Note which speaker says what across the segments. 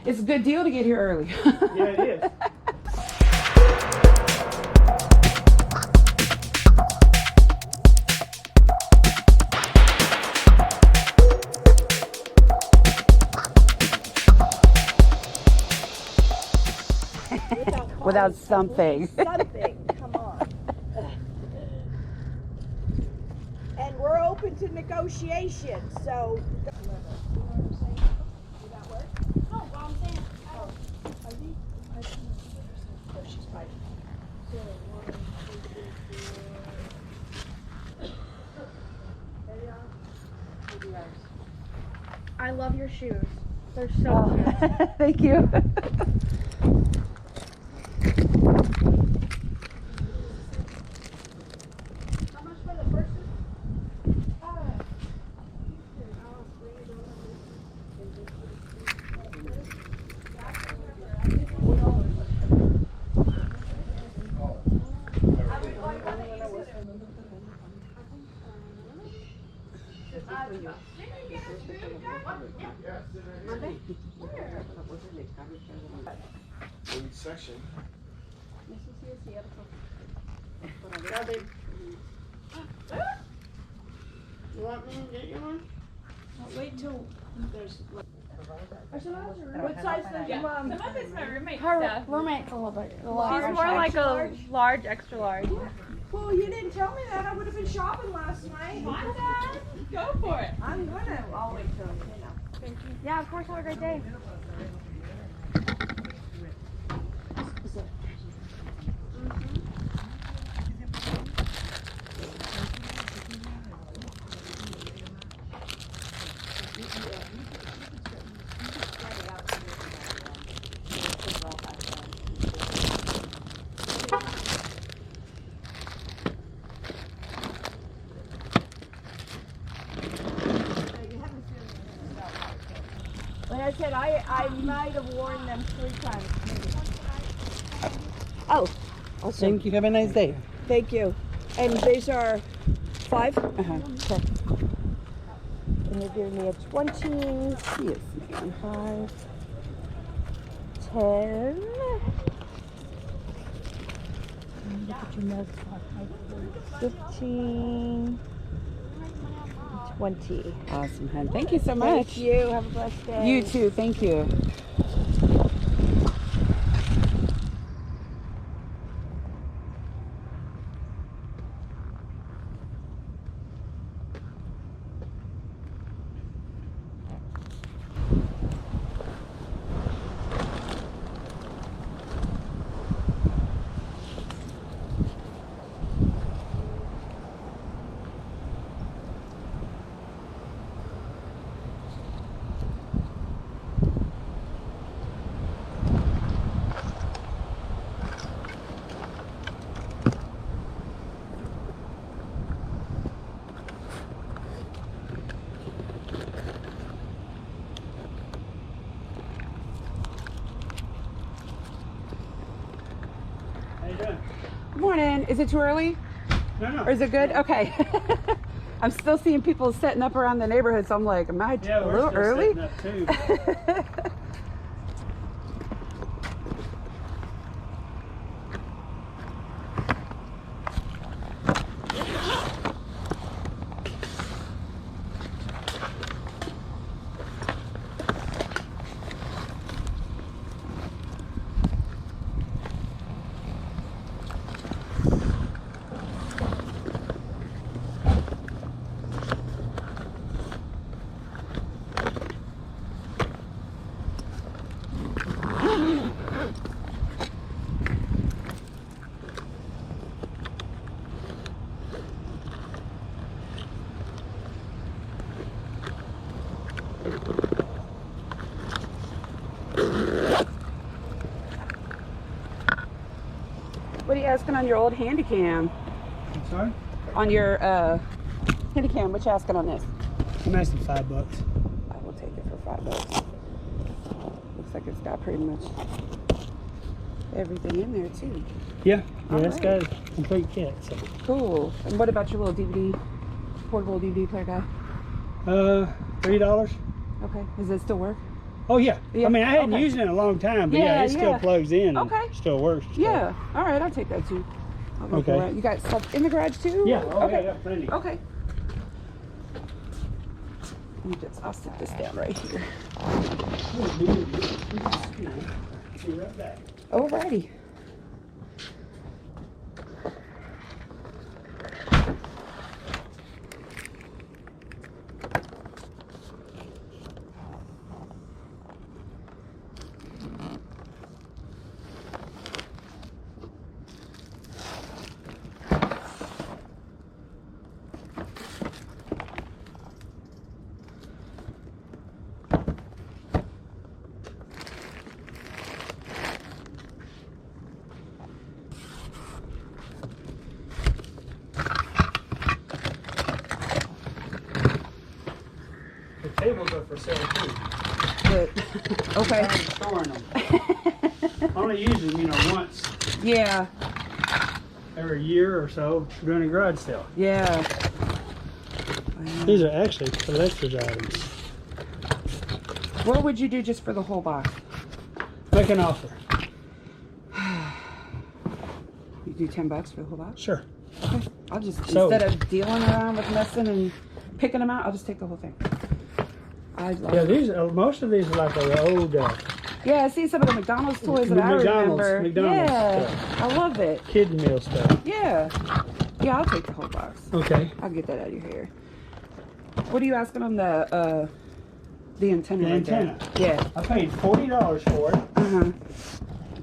Speaker 1: It's a good deal to get here early.
Speaker 2: Yeah, it is.
Speaker 1: Without something.
Speaker 3: Something, come on. And we're open to negotiation, so.
Speaker 4: I love your shoes. They're so good.
Speaker 1: Thank you.
Speaker 2: Section. You want me to get you one?
Speaker 3: Wait till there's.
Speaker 4: What size does you want?
Speaker 5: Some of it's my roommate's
Speaker 4: Her
Speaker 5: stuff.
Speaker 4: roommate's a little bit
Speaker 5: She's
Speaker 4: large.
Speaker 5: more like a large, extra large.
Speaker 3: Well, you didn't tell me that. I would have been shopping last night.
Speaker 5: Want that? Go for it.
Speaker 3: I'm gonna. I'll wait till you know.
Speaker 4: Yeah, of course. Have a great day.
Speaker 3: Like I said, I might have worn them 3 times. Oh, awesome.
Speaker 1: Thank you. Have a nice day.
Speaker 3: Thank you. And these are 5?
Speaker 1: Uh-huh.
Speaker 3: Okay. And you're giving me a 20,
Speaker 1: Yes, ma'am.
Speaker 3: 5, 10. Look at your notes. 15, 20.
Speaker 1: Awesome, hon. Thank you so much.
Speaker 3: Thank you. Have a blessed day.
Speaker 1: You too. Thank you.
Speaker 2: How you doing?
Speaker 1: Good morning. Is it too early?
Speaker 2: No.
Speaker 1: Or is it good? Okay. I'm still seeing people setting up around the neighborhood, so I'm like, am I
Speaker 2: Yeah,
Speaker 1: a
Speaker 2: we're
Speaker 1: little
Speaker 2: still
Speaker 1: early?
Speaker 2: setting up too.
Speaker 1: What are you asking on your old Handycam?
Speaker 2: I'm sorry?
Speaker 1: On your Handycam, what you asking on this?
Speaker 2: I'm asking $5.
Speaker 1: I will take it for $5. Looks like it's got pretty much everything in there too.
Speaker 2: Yeah,
Speaker 1: All
Speaker 2: it's
Speaker 1: right.
Speaker 2: got a complete kit. So.
Speaker 1: Cool. And what about your little DVD, portable DVD player guy?
Speaker 2: $3.
Speaker 1: Okay. Does it still work?
Speaker 2: Oh yeah.
Speaker 1: Yeah,
Speaker 2: I mean, I hadn't
Speaker 1: okay.
Speaker 2: used it in a long time, but
Speaker 1: Yeah,
Speaker 2: yeah, it still
Speaker 1: yeah.
Speaker 2: plugs in. And
Speaker 1: Okay.
Speaker 2: still works. so.
Speaker 1: Yeah. All right, I'll take that too. I'll go
Speaker 2: Okay.
Speaker 1: for it. You got stuff in the garage too?
Speaker 2: Yeah. Oh
Speaker 1: Okay.
Speaker 2: yeah, plenty.
Speaker 1: Okay. I'll set this down right here.
Speaker 2: See you right back.
Speaker 1: Alrighty.
Speaker 2: The tables are for sale too.
Speaker 1: Good. Okay.
Speaker 2: I'm storing them. Only use them, once
Speaker 1: Yeah.
Speaker 2: every year or so during a garage sale.
Speaker 1: Yeah.
Speaker 2: These are actually collector's items.
Speaker 1: What would you do just for the whole box?
Speaker 2: Make an offer.
Speaker 1: You do $10 for the whole box?
Speaker 2: Sure.
Speaker 1: Okay. I'll just,
Speaker 2: So-
Speaker 1: instead of dealing around with messing and picking them out, I'll just take the whole thing. I love
Speaker 2: Yeah,
Speaker 1: it.
Speaker 2: these most of these are like the old
Speaker 1: Yeah, I see some of the McDonald's toys that I remember.
Speaker 2: McDonald's
Speaker 1: Yeah,
Speaker 2: stuff.
Speaker 1: I love it.
Speaker 2: kid meal stuff.
Speaker 1: Yeah. Yeah, I'll take the whole box.
Speaker 2: Okay.
Speaker 1: I'll get that out of your hair. What are you asking on the antenna?
Speaker 2: The
Speaker 1: right there?
Speaker 2: antenna.
Speaker 1: Yeah.
Speaker 2: I paid $40 for it.
Speaker 1: Uh-huh.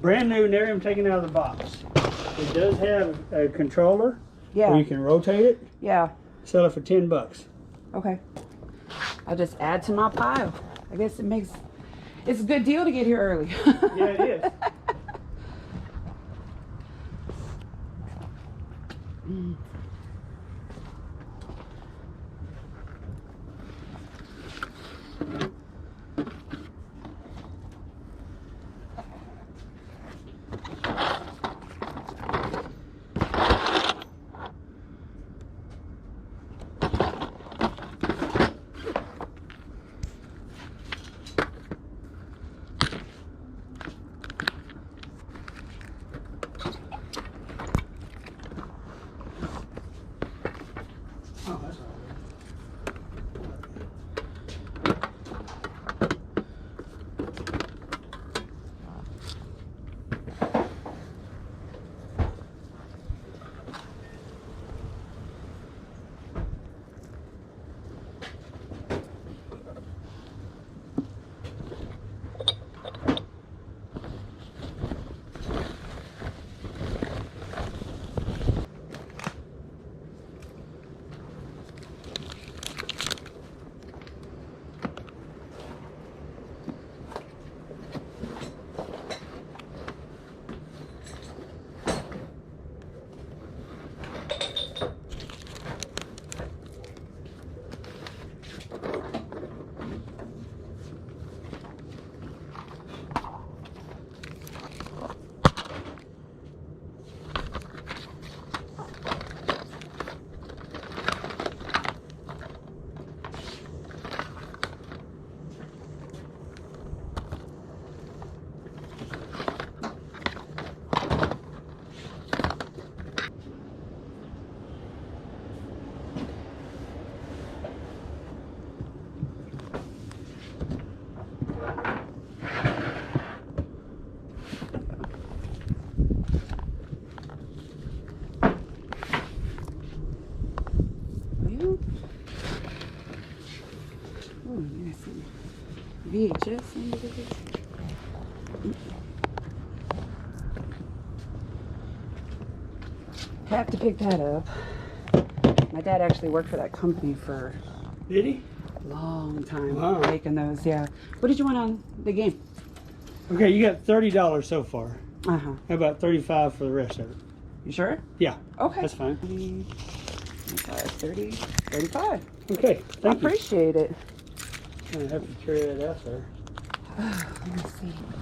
Speaker 2: Brand new, never even taken out of the box. It does have a controller where
Speaker 1: Yeah.
Speaker 2: you can rotate it.
Speaker 1: Yeah.
Speaker 2: Sell it for $10.
Speaker 1: Okay. I'll just add to my pile. I guess it's a good deal to get here early.
Speaker 2: Yeah, it is. Oh, that's all right.
Speaker 1: You? Oh, there's some VHS under this. Have to pick that up. My dad actually worked for that company for
Speaker 2: Did he?
Speaker 1: a long time,
Speaker 2: Wow.
Speaker 1: making those. Yeah. What did you want on the game?
Speaker 2: Okay, you got $30 so far.
Speaker 1: Uh huh.
Speaker 2: How about $35 for the rest of it?
Speaker 1: You sure?
Speaker 2: Yeah,
Speaker 1: Okay.
Speaker 2: that's fine.
Speaker 1: 30, 35.
Speaker 2: Okay,
Speaker 1: I
Speaker 2: thank you.
Speaker 1: appreciate it.
Speaker 2: I have to carry that out there.
Speaker 1: Let me see.